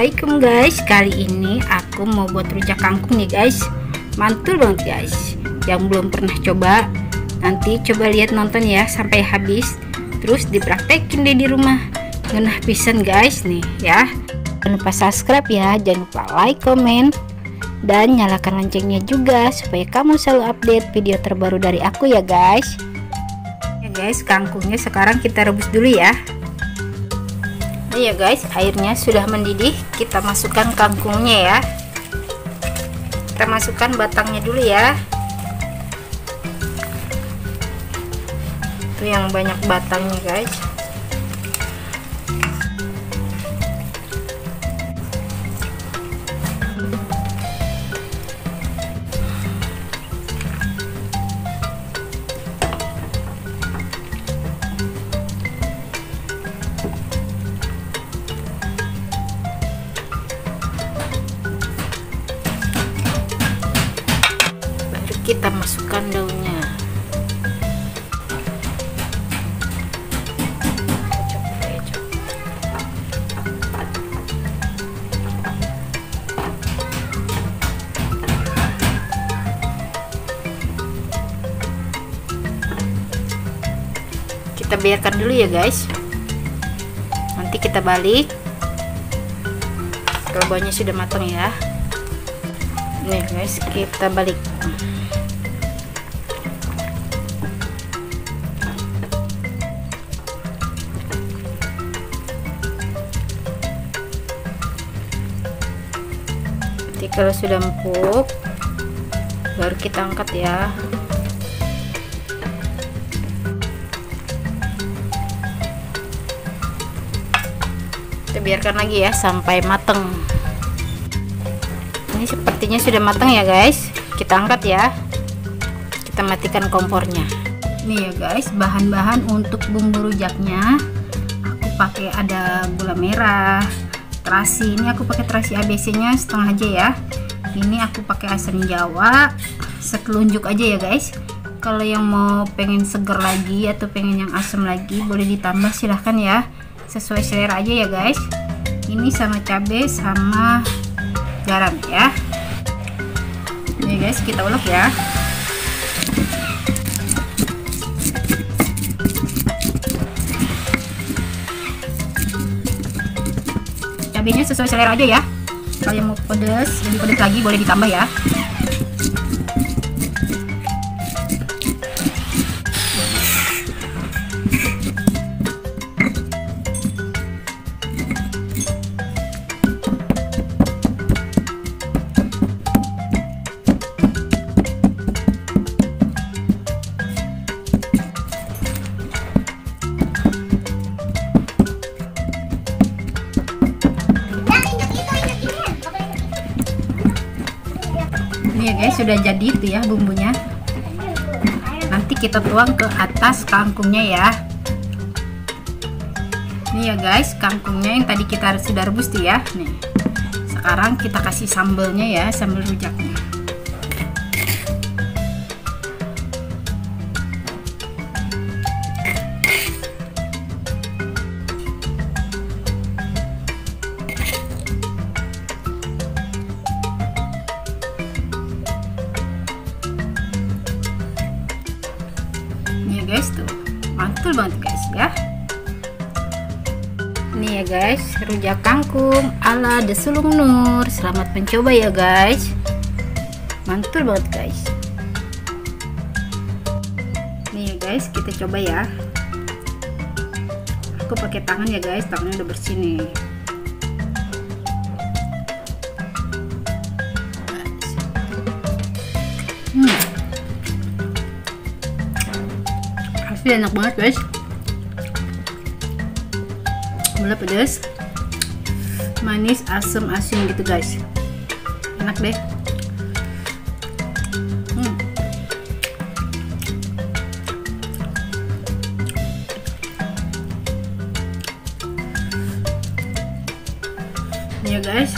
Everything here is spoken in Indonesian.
Assalamualaikum guys. Kali ini aku mau buat rujak kangkung nih guys. Mantul banget guys. Yang belum pernah coba, nanti coba lihat nonton ya sampai habis. Terus dipraktekin deh di rumah. Ngenah pisan guys nih ya. Jangan lupa subscribe ya, jangan lupa like, komen, dan nyalakan loncengnya juga supaya kamu selalu update video terbaru dari aku ya guys. Ya guys, kangkungnya sekarang kita rebus dulu ya. Iya guys, airnya sudah mendidih, kita masukkan kangkungnya ya. Kita masukkan batangnya dulu ya. Itu yang banyak batangnya guys. Kita masukkan daunnya. Kita biarkan dulu ya guys. Nanti kita balik kalau bawahnya sudah matang ya. Nih guys, kita balik. Nanti kalau sudah empuk baru kita angkat ya. Kita biarkan lagi ya sampai matang. Ini sepertinya sudah matang ya guys. Kita angkat ya. Kita matikan kompornya. Nih ya guys, bahan-bahan untuk bumbu rujaknya aku pakai ada gula merah, terasi. Ini aku pakai terasi ABC nya setengah aja ya. Ini aku pakai asam jawa sekelunjuk aja ya guys. Kalau yang mau pengen seger lagi atau pengen yang asam lagi boleh ditambah, silahkan ya, sesuai selera aja ya guys. Ini sama cabai sama garam ya. Ini guys, kita ulek ya. Cabenya sesuai selera aja ya. Kalau yang mau pedas, lebih pedas lagi boleh ditambah ya. Ini ya guys, sudah jadi itu ya bumbunya. Nanti kita tuang ke atas kangkungnya ya. Ini ya guys, kangkungnya yang tadi kita sudah rebus tuh ya. Nih, sekarang kita kasih sambelnya ya, sambal rujaknya. Guys tuh mantul banget guys ya. Ini ya guys, rujak kangkung ala Desulung Nur. Selamat mencoba ya guys, mantul banget guys. Nih ya guys, kita coba ya. Aku pakai tangan ya guys, tangannya udah bersih nih. Enak banget guys, gula pedas, manis, asam, asin gitu guys, enak deh. Ini ya guys,